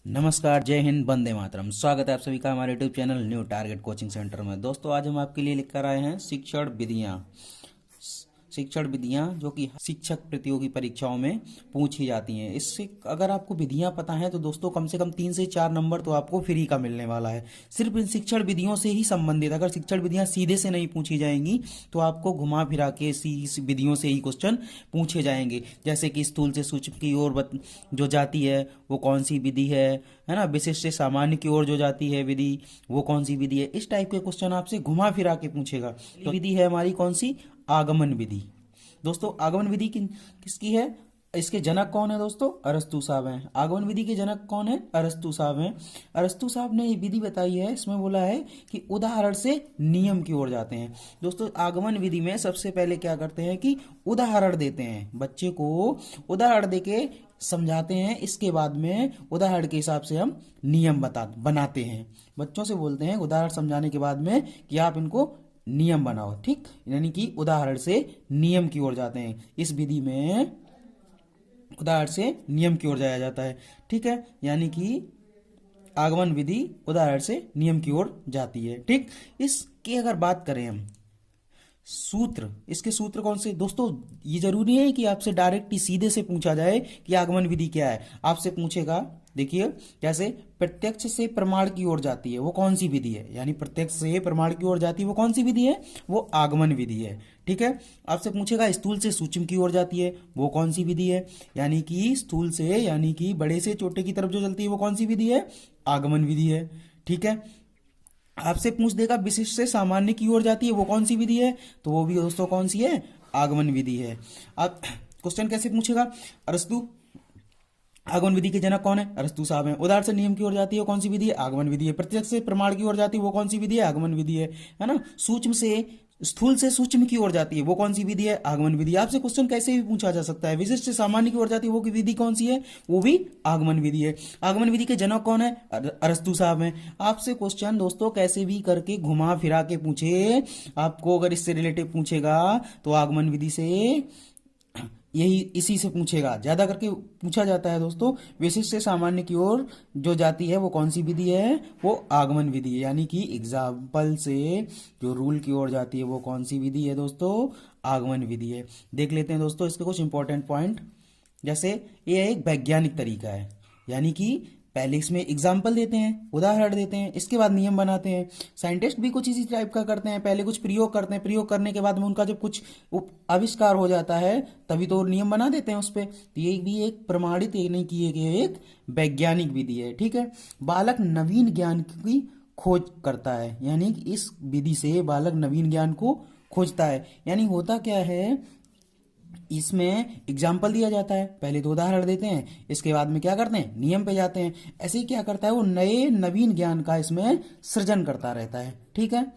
नमस्कार, जय हिंद, वंदे मातरम। स्वागत है आप सभी का हमारे YouTube channel new target coaching centre में। दोस्तों, आज हम आपके लिए लेकर आए हैं शिक्षण विधियां जो कि शिक्षक प्रतियोगी परीक्षाओं में पूछी जाती हैं। इससे अगर आपको विधियां पता हैं तो दोस्तों कम से कम 3 से 4 नंबर तो आपको फ्री का मिलने वाला है, सिर्फ इन शिक्षण विधियों से ही संबंधित। अगर शिक्षण विधियां सीधे से नहीं पूछी जाएंगी तो आपको घुमा फिरा के इसी विधियों से ही क्वेश्चन पूछे जाएंगे। जैसे कि स्थूल से सूक्ष्म की ओर जो जाती है वो कौन सी विधि है ना। विशिष्ट से सामान्य की ओर जो जाती है विधि वो कौन सी विधि है। इस टाइप के क्वेश्चन आपसे घुमा फिरा के पूछेगा। तो विधि है हमारी कौन सी? आगमन विधि। दोस्तों, आगमन विधि किसकी है? इसके जनक कौन है दोस्तों? अरस्तु साहब हैं। आगमन विधि के जनक कौन है? अरस्तु साहब हैं। अरस्तु साहब ने ये विधि बताई है, इसमें बोला है कि उदाहरण से नियम की ओर जाते हैं। दोस्तों, आगमन विधि में सबसे पहले क्या करते हैं कि उदाहरण देते हैं, बच्चे को उदाहरण देके समझाते हैं। इसके बाद में उदाहरण के हिसाब से हम नियम बनाते हैं। बच्चों से बोलते हैं उदाहरण समझाने के बाद में कि आप इनको नियम बनाओ, ठीक। यानी कि उदाहरण से नियम की ओर जाते हैं। इस विधि में उदाहरण से नियम की ओर जाया जाता है, ठीक है। यानी कि आगमन विधि उदाहरण से नियम की ओर जाती है, ठीक। इसकी अगर बात करें हम सूत्र, इसके सूत्र कौन से? दोस्तों, ये जरूरी है कि आपसे डायरेक्ट ही सीधे से पूछा जाए कि आगमन विधि क्या है। आपसे पूछेगा, देखिए, जैसे प्रत्यक्ष से प्रमाण की ओर जाती है वो कौन सी विधि है। यानी प्रत्यक्ष से प्रमाण की ओर जाती है वो कौन सी विधि है? वो आगमन विधि है, ठीक है। आपसे पूछेगा स्थूल से सूक्ष्म की ओर जाती है वो कौन सी विधि है। यानी कि स्थूल से, यानी कि बड़े से छोटे की तरफ जो चलती है वो कौन सी विधि है? आगमन विधि है, ठीक है। आपसे पूछ देगा विशिष्ट से सामान्य की ओर जाती है वो कौन सी विधि है, तो वो भी दोस्तों कौन सी है? आगमन विधि है। अब क्वेश्चन कैसे पूछेगा? अरस्तु आगमन विधि के जनक कौन है? अरस्तु साहब हैं। उदाहरण से नियम की ओर जाती है कौन सी विधि है? आगमन विधि है। प्रत्यक्ष से प्रमाण की ओर जाती है वो कौन सी विधि है? आगमन विधि है ना। सूक्ष्म से स्थूल से सूक्ष्म की ओर जाती है वो कौन सी विधि है? आगमन विधि। आपसे क्वेश्चन कैसे भी पूछा जा सकता है। विशिष्ट से सामान्य की ओर जाती है वो की विधि कौन सी है? वो भी आगमन विधि है। आगमन विधि के जनक कौन है? अरस्तु साहब हैं। आपसे क्वेश्चन दोस्तों कैसे भी करके घुमा फिरा के पूछे, आपको अगर इससे रिलेटिव पूछेगा तो आगमन विधि से यही इसी से पूछेगा, ज्यादा करके पूछा जाता है दोस्तों। विशिष्ट से सामान्य की ओर जो जाती है वो कौन सी विधि है? वो आगमन विधि है। यानी कि एग्जाम्पल से जो रूल की ओर जाती है वो कौन सी विधि है दोस्तों? आगमन विधि है। देख लेते हैं दोस्तों इसके कुछ इंपॉर्टेंट पॉइंट। जैसे ये एक वैज्ञानिक तरीका है, यानी कि पहले इसमें एग्जाम्पल देते हैं, उदाहरण देते हैं, इसके बाद नियम बनाते हैं। साइंटिस्ट भी कुछ इसी टाइप का करते हैं, पहले कुछ प्रयोग करते हैं, प्रयोग करने के बाद में उनका जब कुछ आविष्कार हो जाता है तभी तो नियम बना देते हैं उस पर। तो ये भी एक प्रमाणित नहीं किए गए एक वैज्ञानिक विधि है, ठीक है। बालक नवीन ज्ञान की खोज करता है, यानी कि इस विधि से बालक नवीन ज्ञान को खोजता है। यानी होता क्या है, इसमें एग्जाम्पल दिया जाता है, पहले तो उदाहरण देते हैं, इसके बाद में क्या करते हैं? नियम पे जाते हैं। ऐसे ही क्या करता है वो नए नवीन ज्ञान का इसमें सृजन करता रहता है, ठीक है।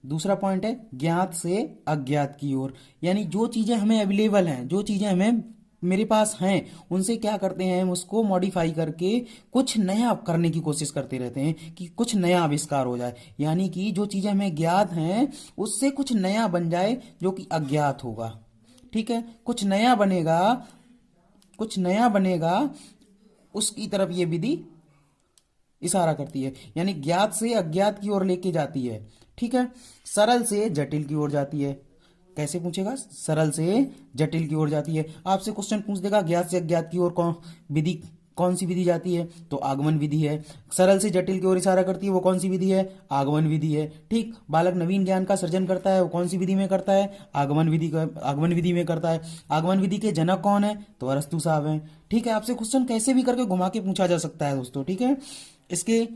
दूसरा पॉइंट है ज्ञात से अज्ञात की ओर। यानी जो चीजें हमें अवेलेबल हैं, जो चीजें हमें मेरे पास हैं, उनसे क्या करते हैं हम उसको मॉडिफाई करके कुछ नया करने की कोशिश करते रहते हैं कि कुछ नया आविष्कार हो जाए। यानी कि जो चीजें हमें ज्ञात हैं उससे कुछ नया बन जाए जो कि अज्ञात होगा, ठीक है। कुछ नया बनेगा, कुछ नया बनेगा, उसकी तरफ ये विधि इशारा करती है। यानी ज्ञात से अज्ञात की ओर लेके जाती है, ठीक है। सरल से जटिल की ओर जाती है। कैसे पूछेगा? सरल से जटिल की ओर जाती है। आपसे क्वेश्चन पूछ देगा ज्ञात से अज्ञात की ओर कौन सी विधि जाती है, तो आगमन विधि है। सरल से जटिल की ओर इशारा करती है वो कौन सी विधि है? आगमन विधि है, ठीक। बालक नवीन ज्ञान का सृजन करता है वो कौन सी विधि में करता है? आगमन विधि में करता है। आगमन विधि के जनक कौन है? तो अरस्तु साहब हैं, ठीक है। आपसे क्वेश्चन कैसे भी करके घुमा के पूछा जा सकता है दोस्तों, ठीक है। इसके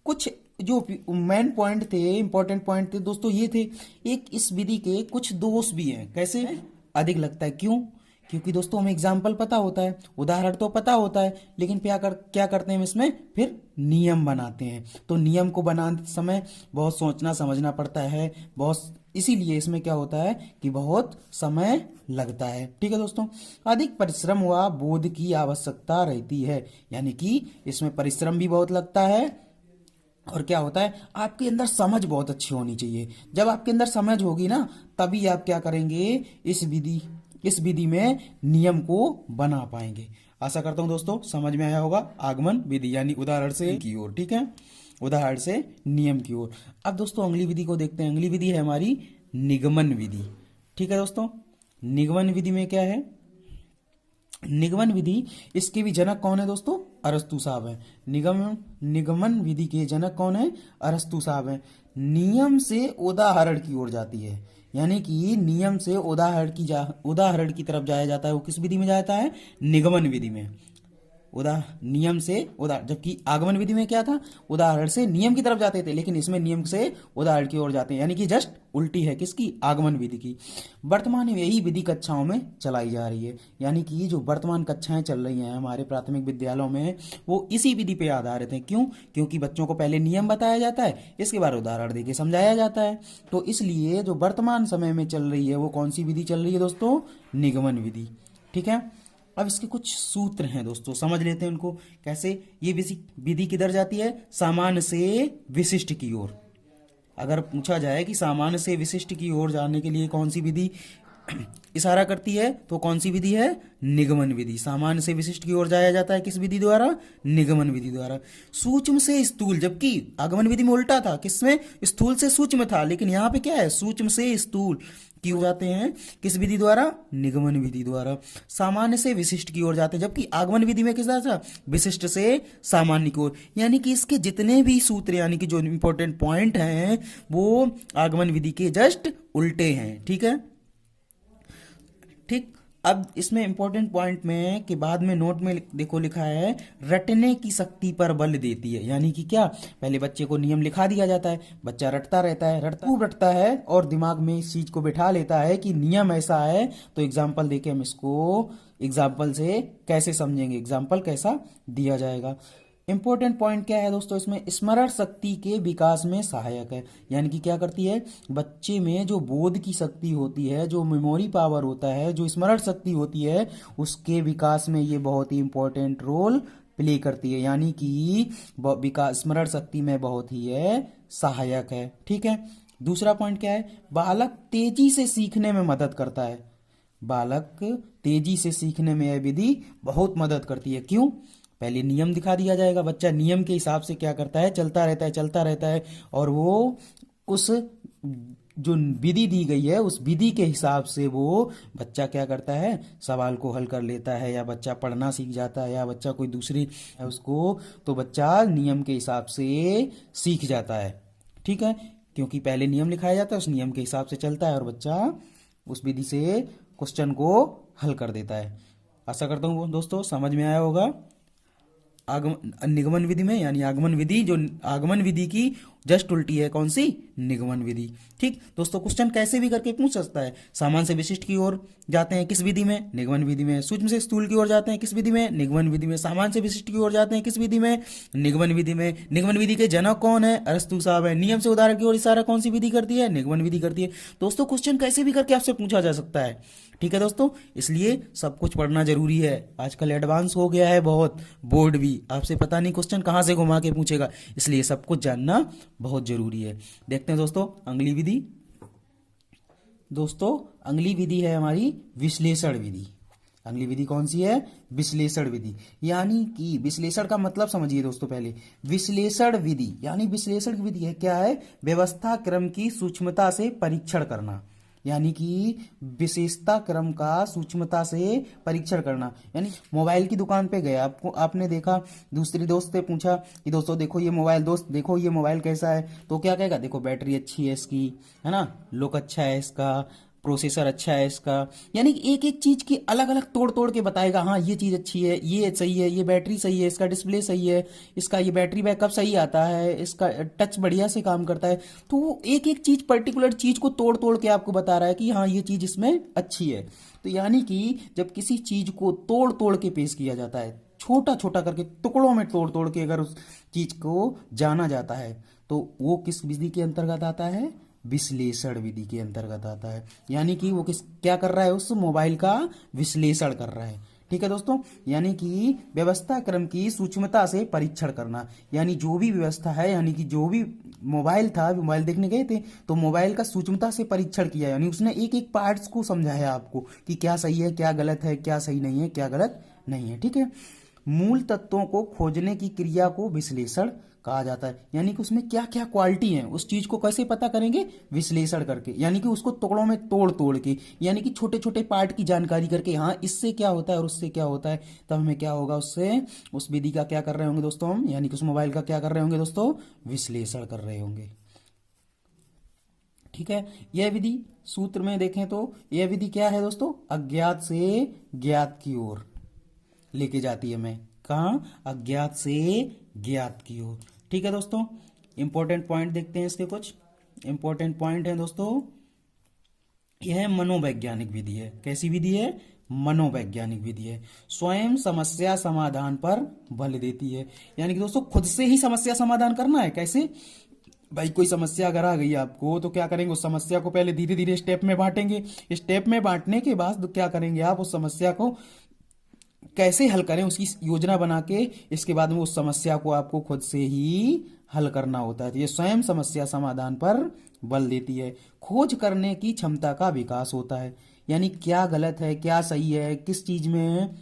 कुछ जो मेन पॉइंट थे, इंपॉर्टेंट पॉइंट थे दोस्तों ये थे। एक इस विधि के कुछ दोष भी हैं। कैसे? अधिक लगता है, क्यों? क्योंकि दोस्तों हमें एग्जाम्पल पता होता है, उदाहरण तो पता होता है, लेकिन क्या करते हैं हम इसमें फिर नियम बनाते हैं। तो नियम को बनाते समय बहुत सोचना समझना पड़ता है, बहुत, इसीलिए इसमें क्या होता है कि बहुत समय लगता है, ठीक है दोस्तों। अधिक परिश्रम व बोध की आवश्यकता रहती है, यानी कि इसमें परिश्रम भी बहुत लगता है। और क्या होता है, आपके अंदर समझ बहुत अच्छी होनी चाहिए। जब आपके अंदर समझ होगी ना तभी आप क्या करेंगे, इस विधि में नियम को बना पाएंगे। आशा करता हूँ दोस्तों समझ में आया होगा। आगमन विधि यानी उदाहरण से की ओर, ठीक है, उदाहरण से नियम की ओर। अब दोस्तों अगली विधि को देखते हैं। अगली विधि है हमारी निगमन विधि, ठीक है दोस्तों। निगमन विधि में क्या है, निगमन विधि, इसके भी जनक कौन है दोस्तों, अरस्तु साहब है। निगमन विधि के जनक कौन है, अरस्तु साहब है। नियम से उदाहरण की ओर जाती है, यानी कि नियम से उदाहरण की तरफ जाया जाता है। वो किस विधि में जाता है, निगमन विधि में। नियम से उदाहरण, जबकि आगमन विधि में क्या था, उदाहरण से नियम की तरफ जाते थे, लेकिन इसमें नियम से उदाहरण की ओर जाते हैं, यानी कि जस्ट उल्टी है किसकी, आगमन विधि की। वर्तमान में यही विधि कक्षाओं में चलाई जा रही है, यानी कि जो वर्तमान कक्षाएं चल रही हैं हमारे प्राथमिक विद्यालयों में, वो इसी विधि पे आधारित हैं। क्यों, क्योंकि बच्चों को पहले नियम बताया जाता है, इसके बाद उदाहरण देके समझाया जाता है। तो इसलिए जो वर्तमान समय में चल रही है वो कौन सी विधि चल रही है दोस्तों, निगमन विधि, ठीक है। अब इसके कुछ सूत्र हैं दोस्तों, समझ लेते हैं उनको कैसे। ये विधि किधर जाती है, सामान्य से विशिष्ट की ओर। अगर पूछा जाए कि सामान्य से विशिष्ट की ओर जाने के लिए कौन सी विधि इशारा करती है, तो कौन सी विधि है, निगमन विधि। सामान्य से विशिष्ट की ओर जाया जाता है किस विधि द्वारा, निगमन विधि द्वारा। सूक्ष्म से स्थूल, जबकि आगमन विधि में उल्टा था, किसमें, स्थूल से सूक्ष्म था, लेकिन यहाँ पे क्या है, सूक्ष्म से स्थूल की ओर जाते हैं किस विधि द्वारा, निगमन विधि द्वारा। सामान्य से विशिष्ट की ओर जाते हैं, जबकि आगमन विधि में किस तरह, विशिष्ट से सामान्य की ओर। यानी कि इसके जितने भी सूत्र, यानी कि जो इंपॉर्टेंट पॉइंट हैं, वो आगमन विधि के जस्ट उल्टे हैं, ठीक है, ठीक। अब इसमें इंपॉर्टेंट पॉइंट में के बाद में नोट में देखो लिखा है, रटने की शक्ति पर बल देती है। यानी कि क्या, पहले बच्चे को नियम लिखा दिया जाता है, बच्चा रटता रहता है, रटता है और दिमाग में इस चीज को बिठा लेता है कि नियम ऐसा है। तो एग्जाम्पल देके हम इसको एग्जाम्पल से कैसे समझेंगे, एग्जाम्पल कैसा दिया जाएगा। इंपॉर्टेंट पॉइंट क्या है दोस्तों, इसमें स्मरण शक्ति के विकास में सहायक है। यानी कि क्या करती है, बच्चे में जो बोध की शक्ति होती है, जो मेमोरी पावर होता है, जो स्मरण शक्ति होती है, उसके विकास में ये बहुत ही इंपॉर्टेंट रोल प्ले करती है। यानी कि विकास स्मरण शक्ति में बहुत ही है सहायक है, ठीक है। दूसरा पॉइंट क्या है, बालक तेजी से सीखने में मदद करता है। बालक तेजी से सीखने में यह विधि बहुत मदद करती है। क्यों, पहले नियम दिखा दिया जाएगा, बच्चा नियम के हिसाब से क्या करता है, चलता रहता है और वो उस जो विधि दी गई है उस विधि के हिसाब से वो बच्चा क्या करता है, सवाल को हल कर लेता है, या बच्चा पढ़ना सीख जाता है, या बच्चा कोई दूसरी है उसको, तो बच्चा नियम के हिसाब से सीख जाता है, ठीक है। क्योंकि पहले नियम लिखाया जाता है, उस नियम के हिसाब से चलता है और बच्चा उस विधि से क्वेश्चन को हल कर देता है। आशा करता हूँ दोस्तों समझ में आया होगा। निगमन विधि में, यानी आगमन विधि, जो आगमन विधि की जस्ट उल्टी है कौन सी, निगमन विधि, ठीक दोस्तों। क्वेश्चन कैसे भी करके पूछ सकता है। सामान्य से विशिष्ट की ओर जाते हैं किस विधि में, निगमन विधि में। सूक्ष्म से स्थूल की ओर जाते हैं किस विधि में, निगमन विधि में। सामान्य से विशिष्ट की ओर जाते हैं किस विधि में, निगमन विधि में। निगमन विधि के जनक कौन है, अरस्तु साहब है। नियम से उदाहरण की ओर इशारा कौन सी विधि करती है, निगमन विधि करती है। दोस्तों क्वेश्चन कैसे भी करके आपसे पूछा जा सकता है, ठीक है दोस्तों। इसलिए सब कुछ पढ़ना जरूरी है। आजकल एडवांस हो गया है बहुत, बोर्ड भी आपसे पता नहीं क्वेश्चन कहाँ से घुमा के पूछेगा, इसलिए सब कुछ जानना बहुत जरूरी है। देखते हैं दोस्तों अगली विधि। दोस्तों अगली विधि है हमारी विश्लेषण विधि। अगली विधि कौन सी है, विश्लेषण विधि। यानी कि विश्लेषण का मतलब समझिए दोस्तों पहले। विश्लेषण विधि यानी विश्लेषण की विधि है क्या है, व्यवस्था क्रम की सूक्ष्मता से परीक्षण करना। यानी कि विशेषता क्रम का सूक्ष्मता से परीक्षण करना। यानी मोबाइल की दुकान पे गए, आपने देखा, दूसरे दोस्त से पूछा कि दोस्तों देखो ये मोबाइल, दोस्त देखो ये मोबाइल कैसा है, तो क्या कहेगा, देखो बैटरी अच्छी है इसकी, है ना, लुक अच्छा है इसका, प्रोसेसर अच्छा है इसका। यानी कि एक एक चीज की अलग अलग तोड़ तोड़ के बताएगा, हाँ ये चीज अच्छी है, ये सही है, ये बैटरी सही है, इसका डिस्प्ले सही है, इसका ये बैटरी बैकअप सही आता है, इसका टच बढ़िया से काम करता है। तो वो एक एक चीज, पर्टिकुलर चीज को तोड़ तोड़ के आपको बता रहा है कि हाँ ये चीज इसमें अच्छी है। तो यानी कि जब किसी चीज को तोड़ तोड़ के पेश किया जाता है, छोटा छोटा करके टुकड़ों में तोड़ तोड़ के अगर उस चीज को जाना जाता है, तो वो किस विधि के अंतर्गत आता है, विश्लेषण विधि के अंतर्गत आता है। यानी कि वो क्या कर रहा है, उस मोबाइल का विश्लेषण कर रहा है, ठीक है दोस्तों। यानी कि व्यवस्था क्रम की सूक्ष्मता से परीक्षण करना। यानी जो भी व्यवस्था है, यानी कि जो भी मोबाइल था, मोबाइल देखने गए थे तो मोबाइल का सूक्ष्मता से परीक्षण किया, यानी उसने एक एक पार्ट्स को समझाया आपको कि क्या सही है, क्या गलत है, क्या सही नहीं है, क्या गलत नहीं है। ठीक है, मूल तत्वों को खोजने की क्रिया को विश्लेषण कहा जाता है। यानी कि उसमें क्या क्या क्वालिटी है, उस चीज को कैसे पता करेंगे, विश्लेषण करके, यानी कि उसको टुकड़ों में तोड़ तोड़ के, यानी कि छोटे छोटे पार्ट की जानकारी करके, हाँ इससे क्या होता है और उससे क्या होता है, तब हमें क्या होगा, उससे उस विधि का क्या कर रहे होंगे दोस्तों हम, यानी कि उस मोबाइल का क्या कर रहे होंगे दोस्तों, विश्लेषण कर रहे होंगे। ठीक है, यह विधि सूत्र में देखें तो यह विधि क्या है दोस्तों, अज्ञात से ज्ञात की ओर लेके जाती है हमें, कहाँ, अज्ञात से ज्ञात की ओर। ठीक है दोस्तों, इंपॉर्टेंट पॉइंट देखते हैं, इसके कुछ इंपॉर्टेंट पॉइंट हैं दोस्तों। यह मनोवैज्ञानिक विधि है। कैसी विधि है, मनोवैज्ञानिक विधि है। स्वयं समस्या समाधान पर बल देती है, यानी कि दोस्तों खुद से ही समस्या समाधान करना है। कैसे भाई, कोई समस्या अगर आ गई आपको तो क्या करेंगे, उस समस्या को पहले धीरे धीरे स्टेप में बांटेंगे, स्टेप में बांटने के बाद क्या करेंगे आप, उस समस्या को कैसे हल करें उसकी योजना बना के, इसके बाद में उस समस्या को आपको खुद से ही हल करना होता है। तो ये स्वयं समस्या समाधान पर बल देती है। खोज करने की क्षमता का विकास होता है, यानी क्या गलत है क्या सही है, किस चीज में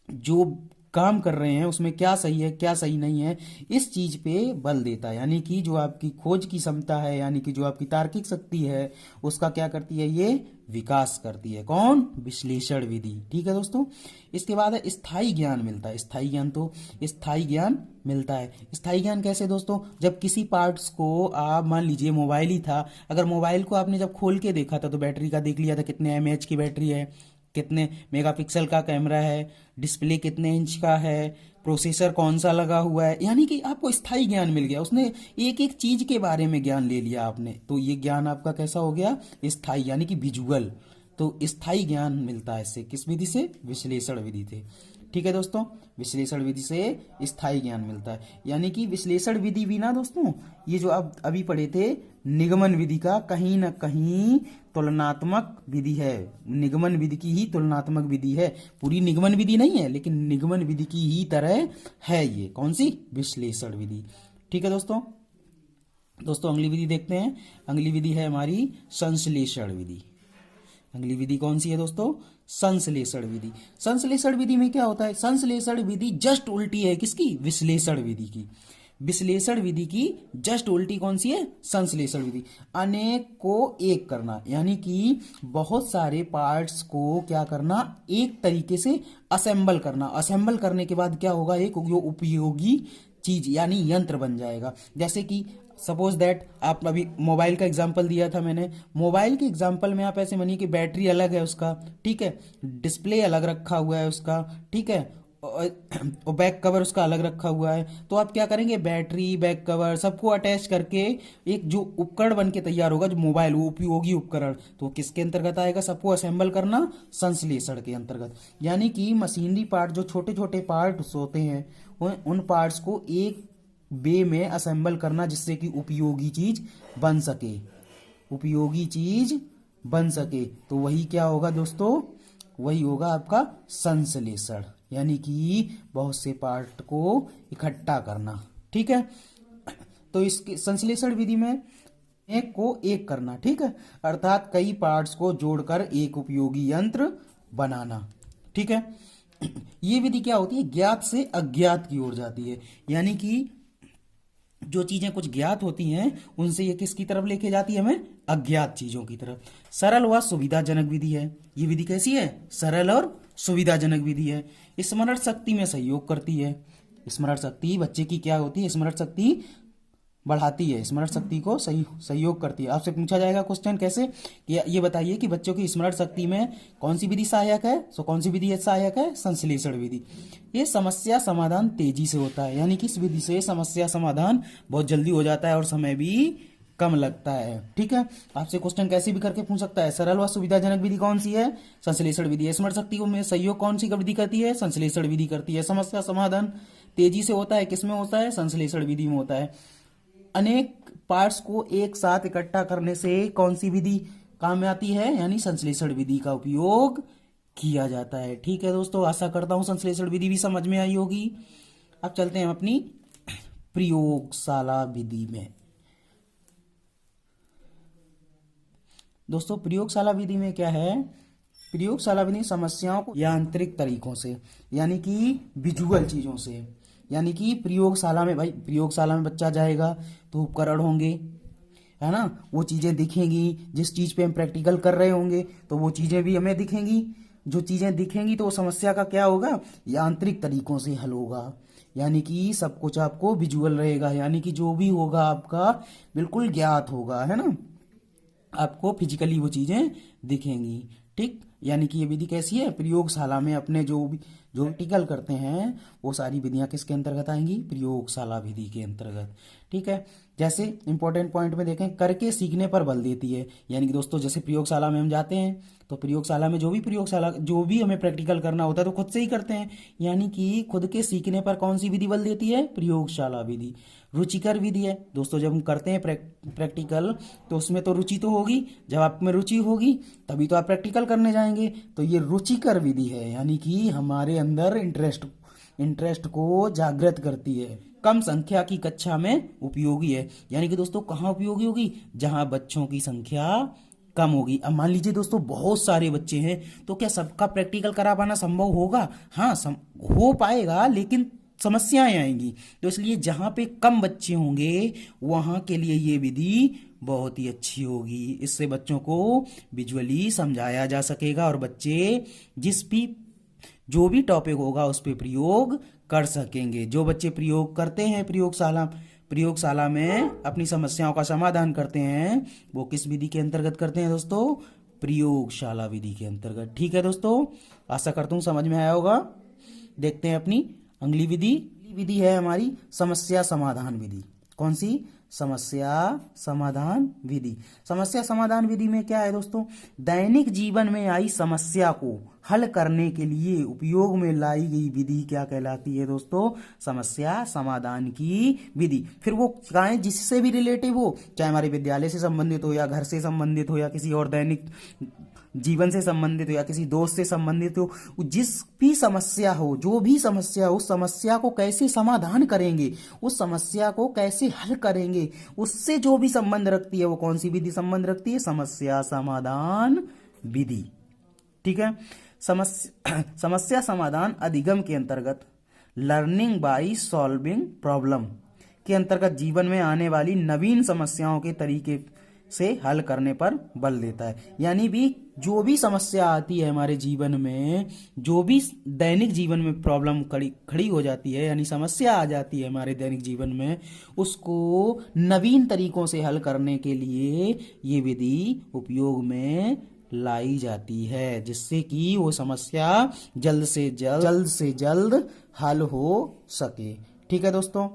जो काम कर रहे हैं उसमें क्या सही है क्या सही नहीं है, इस चीज पे बल देता है। यानी कि जो आपकी खोज की क्षमता है, यानी कि जो आपकी तार्किक शक्ति है, उसका क्या करती है, ये विकास करती है। कौन, विश्लेषण विधि। ठीक है दोस्तों, इसके बाद है स्थायी ज्ञान मिलता है। स्थायी ज्ञान, तो स्थायी ज्ञान मिलता है। स्थायी ज्ञान कैसे दोस्तों, जब किसी पार्ट्स को आप, मान लीजिए मोबाइल ही था, अगर मोबाइल को आपने जब खोल के देखा था तो बैटरी का देख लिया था, कितने एमएएच की बैटरी है, कितने मेगापिक्सल का कैमरा है, डिस्प्ले कितने इंच का है, प्रोसेसर कौन सा लगा हुआ है, यानी कि आपको स्थायी ज्ञान मिल गया। उसने एक एक चीज के बारे में ज्ञान ले लिया आपने, तो ये ज्ञान आपका कैसा हो गया, स्थायी, यानी कि विजुअल। तो स्थायी ज्ञान मिलता है इससे, किस विधि से, विश्लेषण विधि से। ठीक है दोस्तों, विश्लेषण विधि से स्थायी ज्ञान मिलता है। यानी कि विश्लेषण विधि भी ना दोस्तों, ये जो आप अभी पढ़े थे निगमन विधि का कहीं ना कहीं तुलनात्मक विधि है। निगमन विधि की ही तुलनात्मक विधि है, पूरी निगमन विधि नहीं है लेकिन निगमन विधि की ही तरह है ये। कौन सी, विश्लेषण विधि। ठीक है दोस्तों, अगली विधि देखते हैं। अगली विधि है हमारी संश्लेषण विधि। अगली विधि कौन सी है दोस्तों, संश्लेषण विधि। संश्लेषण विधि में क्या होता है, संश्लेषण विधि जस्ट उल्टी है किसकी, विश्लेषण विधि की। विश्लेषण विधि की जस्ट उल्टी कौन सी है, संश्लेषण विधि। अनेक को एक करना, यानी कि बहुत सारे पार्ट्स को क्या करना, एक तरीके से असेंबल करना। असेंबल करने के बाद क्या होगा, एक जो उपयोगी चीज यानी यंत्र बन जाएगा। जैसे कि सपोज दैट, आप अभी मोबाइल का एग्जांपल दिया था मैंने, मोबाइल के एग्जांपल में आप ऐसे मानिए कि बैटरी अलग है उसका, ठीक है, डिस्प्ले अलग रखा हुआ है उसका, ठीक है, और बैक कवर उसका अलग रखा हुआ है। तो आप क्या करेंगे, बैटरी, बैक कवर सबको अटैच करके एक जो उपकरण बन के तैयार होगा, जो मोबाइल, वो उपयोगी उपकरण, तो किसके अंतर्गत आएगा, सबको असेंबल करना, संश्लेषण के अंतर्गत। यानी कि मशीनरी पार्ट, जो छोटे छोटे पार्ट्स होते हैं, उन पार्ट्स को एक वे में असेंबल करना, जिससे कि उपयोगी चीज बन सके, उपयोगी चीज बन सके। तो वही क्या होगा दोस्तों, वही होगा आपका संश्लेषण, यानी कि बहुत से पार्ट को इकट्ठा करना। ठीक है, तो इसके संश्लेषण विधि में एक को एक करना, ठीक है, अर्थात कई पार्ट्स को जोड़कर एक उपयोगी यंत्र बनाना। ठीक है, ये विधि क्या होती है, ज्ञात से अज्ञात की ओर जाती है। यानी कि जो चीजें कुछ ज्ञात होती हैं उनसे ये किसकी तरफ लेके जाती है, हमें अज्ञात चीजों की तरफ। सरल व सुविधाजनक विधि है। ये विधि कैसी है, सरल और सुविधाजनक विधि है। स्मरण शक्ति में सहयोग करती है। स्मरण शक्ति बच्चे की क्या होती है, स्मरण शक्ति बढ़ाती है, स्मरण शक्ति को सहयोग करती है। आपसे पूछा जाएगा क्वेश्चन कैसे, कि ये बताइए कि बच्चों की स्मरण शक्ति में कौन सी विधि सहायक है, तो कौन सी विधि सहायक है, संश्लेषण विधि। ये समस्या समाधान तेजी से होता है, यानी कि इस विधि से समस्या समाधान बहुत जल्दी हो जाता है और समय भी कम लगता है। ठीक है, आपसे क्वेश्चन कैसे भी करके पूछ सकता है। सरल व सुविधाजनक विधि कौन सी है, संश्लेषण विधि है। स्मरण शक्ति को में सहयोग कौन सी विधि करती है, संश्लेषण विधि करती है। समस्या समाधान तेजी से होता है, किसमें होता है, संश्लेषण विधि में होता है। अनेक पार्ट्स को एक साथ इकट्ठा करने से कौन सी विधि काम में आती है, यानी संश्लेषण विधि का उपयोग किया जाता है। ठीक है दोस्तों, आशा करता हूं संश्लेषण विधि भी समझ में आई होगी। अब चलते हैं अपनी प्रयोगशाला विधि में। दोस्तों प्रयोगशाला विधि में क्या है, प्रयोगशाला विधि समस्याओं को यांत्रिक तरीकों से, यानी कि विजुअल चीजों से, यानी कि प्रयोगशाला में, भाई प्रयोगशाला में बच्चा जाएगा तो उपकरण होंगे, है ना, वो चीजें दिखेंगी, जिस चीज पे हम प्रैक्टिकल कर रहे होंगे तो वो चीजें भी हमें दिखेंगी, जो चीजें दिखेंगी तो वो समस्या का क्या होगा, यांत्रिक तरीकों से हल होगा, यानी कि सब कुछ आपको विजुअल रहेगा, यानी कि जो भी होगा आपका बिल्कुल ज्ञात होगा, है ना, आपको फिजिकली वो चीजें दिखेंगी। ठीक, यानी कि ये विधि कैसी है, प्रयोगशाला में अपने जो भी जो प्रैक्टिकल करते हैं वो सारी विधियां किसके अंतर्गत आएंगी, प्रयोगशाला विधि के अंतर्गत। ठीक है, जैसे इंपॉर्टेंट पॉइंट में देखें, करके सीखने पर बल देती है, यानी कि दोस्तों जैसे प्रयोगशाला में हम जाते हैं तो प्रयोगशाला में जो भी हमें प्रैक्टिकल करना होता है तो खुद से ही करते हैं, यानी कि खुद के सीखने पर कौन सी विधि बल देती है, प्रयोगशाला विधि। रुचिकर विधि है दोस्तों, जब हम करते हैं प्रैक्टिकल तो उसमें तो रुचि तो होगी, जब आप में रुचि होगी तभी तो आप प्रैक्टिकल करने जाएंगे, तो ये रुचिकर विधि है, यानी कि हमारे अंदर इंटरेस्ट को जागृत करती है। कम संख्या की कक्षा में उपयोगी है, यानी कि दोस्तों कहाँ उपयोगी होगी, जहां बच्चों की संख्या कम होगी। अब मान लीजिए दोस्तों बहुत सारे बच्चे हैं तो क्या सबका प्रैक्टिकल करा पाना संभव होगा, हाँ हो पाएगा, लेकिन समस्याएं आएंगी, तो इसलिए जहां पे कम बच्चे होंगे वहां के लिए ये विधि बहुत ही अच्छी होगी। इससे बच्चों को विजुअली समझाया जा सकेगा और बच्चे जो भी टॉपिक होगा उस पर प्रयोग कर सकेंगे। जो बच्चे प्रयोग करते हैं प्रयोगशाला में अपनी समस्याओं का समाधान करते हैं, वो किस विधि के अंतर्गत करते हैं दोस्तों, प्रयोगशाला विधि के अंतर्गत। ठीक है दोस्तों, आशा करता हूं समझ में आया होगा। देखते हैं अपनी अगली विधि है हमारी समस्या समाधान विधि। कौन सी, समस्या समाधान विधि। समस्या समाधान विधि में क्या है दोस्तों, दैनिक जीवन में आई समस्या को हल करने के लिए उपयोग में लाई गई विधि क्या कहलाती है दोस्तों, समस्या समाधान की विधि। फिर वो चाहे जिससे भी रिलेटिव हो, चाहे हमारे विद्यालय से संबंधित हो या घर से संबंधित हो या किसी और दैनिक जीवन से संबंधित हो या किसी दोस्त से संबंधित हो, जिस भी समस्या हो, जो भी समस्या हो, उस समस्या को कैसे समाधान करेंगे, उस समस्या को कैसे हल करेंगे, उससे जो भी संबंध रखती है वो कौन सी विधि संबंध रखती है, समस्या समाधान विधि। ठीक है, समस्या समाधान अधिगम के अंतर्गत लर्निंग बाय सॉल्विंग प्रॉब्लम के अंतर्गत जीवन में आने वाली नवीन समस्याओं के तरीके से हल करने पर बल देता है। यानी भी जो भी समस्या आती है हमारे जीवन में, जो भी दैनिक जीवन में प्रॉब्लम खड़ी हो जाती है, यानी समस्या आ जाती है हमारे दैनिक जीवन में, उसको नवीन तरीकों से हल करने के लिए ये विधि उपयोग में लाई जाती है, जिससे कि वो समस्या जल्द से जल्द हल हो सके। ठीक है दोस्तों,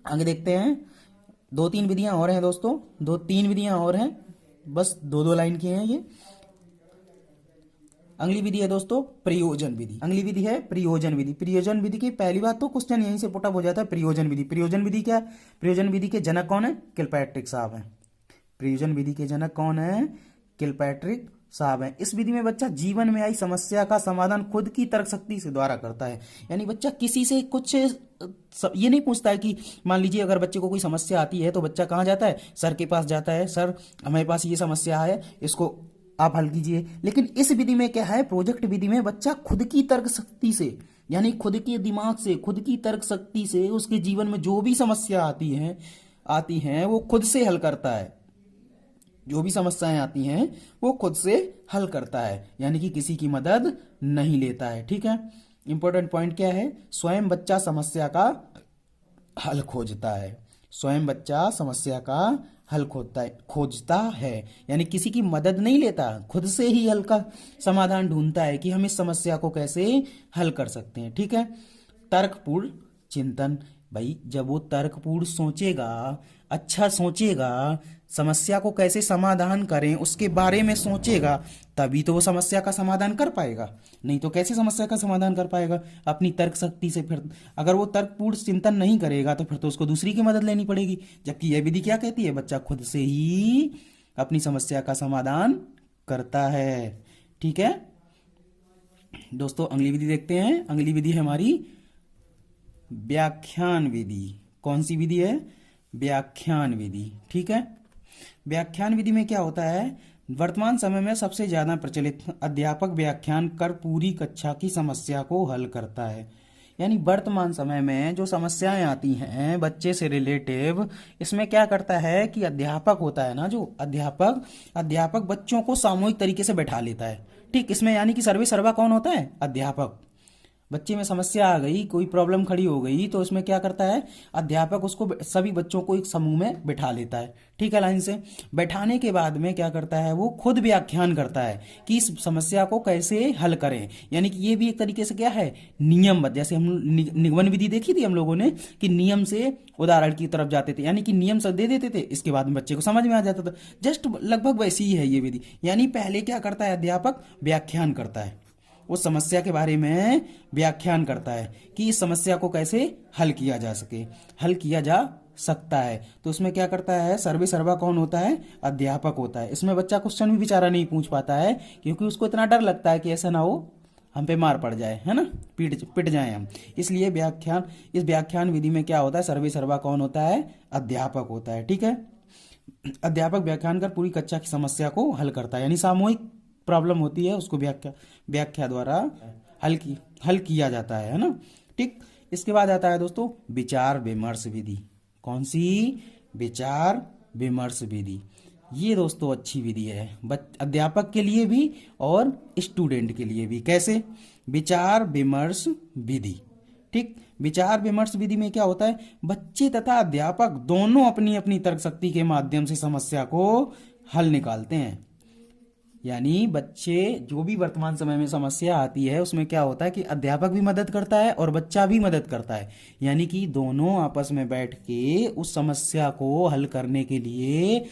आगे देखते हैं। 2-3 विधियां और हैं दोस्तों, 2-3 विधियां और हैं, बस 2-2 लाइन की हैं ये। अगली विधि है दोस्तों प्रयोजन विधि। अगली विधि है प्रयोजन विधि। प्रयोजन विधि की पहली बात तो क्वेश्चन यहीं से पुटअप हो जाता है, प्रयोजन विधि। प्रयोजन विधि क्या है, प्रयोजन विधि के जनक कौन है, किलपैट्रिक साहब हैं। प्रयोजन विधि के जनक कौन है, किलपैट्रिक साहब हैं। इस विधि में बच्चा जीवन में आई समस्या का समाधान खुद की तर्क शक्ति से द्वारा करता है, यानी बच्चा किसी से कुछ ये नहीं पूछता है कि मान लीजिए अगर बच्चे को कोई समस्या आती है तो बच्चा कहाँ जाता है, सर के पास जाता है, सर हमारे पास ये समस्या है, इसको आप हल कीजिए। लेकिन इस विधि में क्या है, प्रोजेक्ट विधि में बच्चा खुद की तर्क शक्ति से, यानी खुद के दिमाग से, खुद की तर्क शक्ति से उसके जीवन में जो भी समस्या आती हैं वो खुद से हल करता है। जो भी समस्याएं आती हैं वो खुद से हल करता है, यानी कि किसी की मदद नहीं लेता है। ठीक है, इंपॉर्टेंट पॉइंट क्या है, स्वयं बच्चा समस्या का हल खोजता है। स्वयं बच्चा समस्या का हल खोजता है, यानी किसी की मदद नहीं लेता, खुद से ही हल का समाधान ढूंढता है कि हम इस समस्या को कैसे हल कर सकते हैं। ठीक है, तर्कपूर्ण चिंतन। भाई जब वो तर्कपूर्ण सोचेगा, अच्छा सोचेगा, समस्या को कैसे समाधान करें उसके बारे में सोचेगा, तभी तो वो समस्या का समाधान कर पाएगा, नहीं तो कैसे समस्या का समाधान कर पाएगा अपनी तर्क शक्ति से। फिर अगर वो तर्कपूर्ण चिंतन नहीं करेगा तो फिर तो उसको दूसरी की मदद लेनी पड़ेगी, जबकि यह विधि क्या कहती है, बच्चा खुद से ही अपनी समस्या का समाधान करता है। ठीक है दोस्तों, अगली विधि देखते हैं। अगली विधि है हमारी व्याख्यान विधि। कौन सी विधि है, व्याख्यान विधि। ठीक है, व्याख्यान विधि में क्या होता है, वर्तमान समय में सबसे ज्यादा प्रचलित अध्यापक व्याख्यान कर पूरी कक्षा की समस्या को हल करता है। यानी वर्तमान समय में जो समस्याएं आती हैं बच्चे से रिलेटिव, इसमें क्या करता है कि अध्यापक होता है ना, जो अध्यापक बच्चों को सामूहिक तरीके से बैठा लेता है। ठीक, इसमें यानी कि सर्वे सर्वा कौन होता है? अध्यापक। बच्चे में समस्या आ गई, कोई प्रॉब्लम खड़ी हो गई, तो इसमें क्या करता है? अध्यापक उसको सभी बच्चों को एक समूह में बिठा लेता है। ठीक है, लाइन से बैठाने के बाद में क्या करता है? वो खुद व्याख्यान करता है कि इस समस्या को कैसे हल करें। यानी कि ये भी एक तरीके से क्या है? नियमबद्ध। जैसे हम निगमन विधि देखी थी हम लोगों ने कि नियम से उदाहरण की तरफ जाते थे, यानी कि नियम सब दे देते थे, इसके बाद में बच्चे को समझ में आ जाता था। जस्ट लगभग वैसी ही है ये विधि। यानी पहले क्या करता है? अध्यापक व्याख्यान करता है, उस समस्या के बारे में व्याख्यान करता है कि इस समस्या को कैसे हल किया जा सकता है। तो उसमें क्या करता है? सर्वे सर्वा कौन होता है? अध्यापक होता है। इसमें बच्चा क्वेश्चन भी बेचारा नहीं पूछ पाता है, क्योंकि उसको इतना डर लगता है कि ऐसा ना हो हम पे मार पड़ जाए, है ना, पिट जाए हम। इसलिए इस व्याख्यान विधि में क्या होता है? सर्वे सर्वा कौन होता है? अध्यापक होता है। ठीक है, अध्यापक व्याख्यान कर पूरी कक्षा की समस्या को हल करता है, यानी सामूहिक प्रॉब्लम होती है उसको व्याख्या द्वारा हल किया जाता है ना। ठीक, इसके बाद आता है दोस्तों विचार विमर्श विधि। कौन सी? विचार विमर्श विधि। ये दोस्तों अच्छी विधि है अध्यापक के लिए भी और स्टूडेंट के लिए भी। कैसे? विचार विमर्श विधि। ठीक, विचार विमर्श विधि में क्या होता है? बच्चे तथा अध्यापक दोनों अपनी अपनी तर्क शक्ति के माध्यम से समस्या को हल निकालते हैं। यानी बच्चे जो भी वर्तमान समय में समस्या आती है उसमें क्या होता है कि अध्यापक भी मदद करता है और बच्चा भी मदद करता है, यानी कि दोनों आपस में बैठ के उस समस्या को हल करने के लिए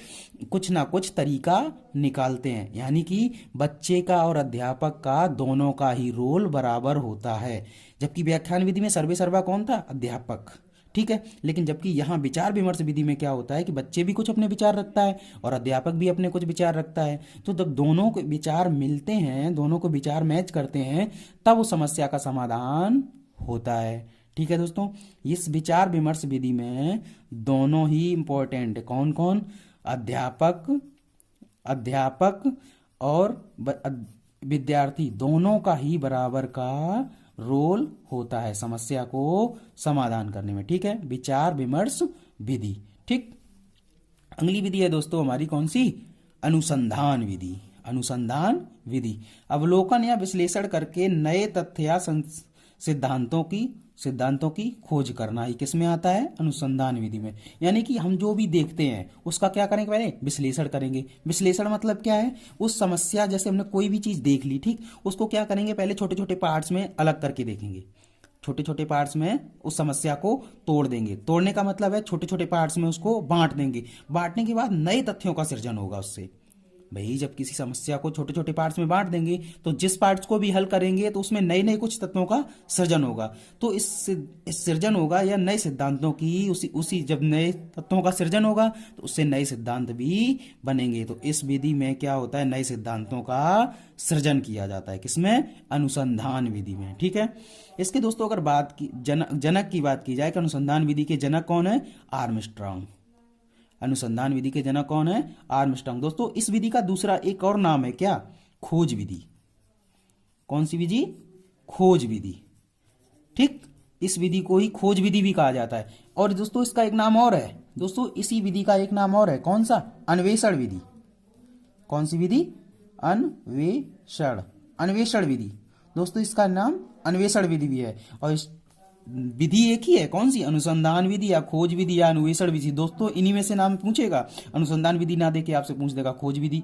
कुछ ना कुछ तरीका निकालते हैं। यानी कि बच्चे का और अध्यापक का दोनों का ही रोल बराबर होता है। जबकि व्याख्यान विधि में सर्वे सर्वा कौन था? अध्यापक। ठीक है, लेकिन जबकि यहाँ विचार विमर्श विधि में क्या होता है कि बच्चे भी कुछ अपने विचार रखता है और अध्यापक भी अपने कुछ विचार रखता है। तो जब दोनों के विचार मिलते हैं, दोनों को विचार मैच करते हैं, तब उस समस्या का समाधान होता है। ठीक है दोस्तों, इस विचार विमर्श विधि में दोनों ही इंपॉर्टेंट। कौन कौन? अध्यापक और विद्यार्थी दोनों का ही बराबर का रोल होता है समस्या को समाधान करने में। ठीक है, विचार विमर्श विधि। ठीक, अगली विधि है दोस्तों हमारी कौन सी? अनुसंधान विधि। अनुसंधान विधि अवलोकन या विश्लेषण करके नए तथ्य या सिद्धांतों की खोज करना ही किसमें आता है? अनुसंधान विधि में। यानी कि हम जो भी देखते हैं उसका क्या करेंगे? पहले विश्लेषण करेंगे। विश्लेषण मतलब क्या है? उस समस्या, जैसे हमने कोई भी चीज देख ली, ठीक, उसको क्या करेंगे? पहले छोटे छोटे पार्ट्स में अलग करके देखेंगे। छोटे छोटे पार्ट्स में उस समस्या को तोड़ देंगे। तोड़ने का मतलब है छोटे छोटे पार्ट्स में उसको बांट देंगे। बांटने के बाद नए तथ्यों का सृजन होगा उससे। भाई जब किसी समस्या को छोटे छोटे पार्ट्स में बांट देंगे तो जिस पार्ट्स को भी हल करेंगे तो उसमें नए नए कुछ तत्वों का सृजन होगा। तो इस सृजन होगा या नए सिद्धांतों की उसी जब नए तत्वों का सृजन होगा तो उससे नए सिद्धांत भी बनेंगे। तो इस विधि में क्या होता है? नए सिद्धांतों का सृजन किया जाता है। किसमें? अनुसंधान विधि में। ठीक है, इसके दोस्तों अगर बात की जनक की बात की जाए कि अनुसंधान विधि के जनक कौन है? आर्मस्ट्रांग। अनुसंधान विधि के जनक कौन है? आर्मस्ट्रांग। दोस्तों इस विधि का दूसरा एक और नाम है क्या? खोज विधि। कौन सी विधि? खोज विधि। ठीक, इस विधि को ही खोज विधि भी कहा जाता है। और दोस्तों इसका एक नाम और है। दोस्तों इसी विधि का एक नाम और है। कौन सा? अन्वेषण विधि। कौन सी विधि? अन्वेषण विधि। दोस्तों इसका नाम अन्वेषण विधि भी है। और विधि एक ही है। कौन सी? अनुसंधान विधि या खोज विधि या अन्वेषण विधि। दोस्तों इन्हीं में से नाम पूछेगा। अनुसंधान विधि ना देके आपसे पूछ देगा खोज विधि।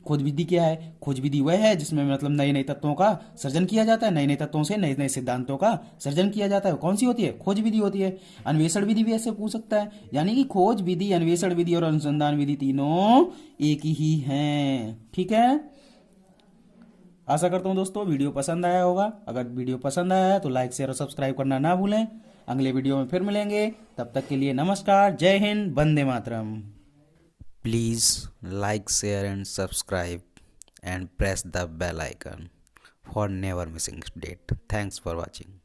खोज विधि क्या है? खोज विधि वह है जिसमें मतलब नए नए तत्वों का सृजन किया जाता है। नए नए तत्वों से नए नए सिद्धांतों का सृजन किया जाता है। कौन सी होती है? खोज विधि होती है। अन्वेषण विधि भी ऐसे पूछ सकता है। यानी कि खोज विधि, अन्वेषण विधि और अनुसंधान विधि तीनों एक ही हैं। ठीक है, आशा करता हूं दोस्तों वीडियो पसंद आया होगा। अगर वीडियो पसंद आया है तो लाइक शेयर और सब्सक्राइब करना ना भूलें। अगले वीडियो में फिर मिलेंगे, तब तक के लिए नमस्कार, जय Hind, Vande Mataram. Please like, share and subscribe and press the bell icon for never missing update. Thanks for watching.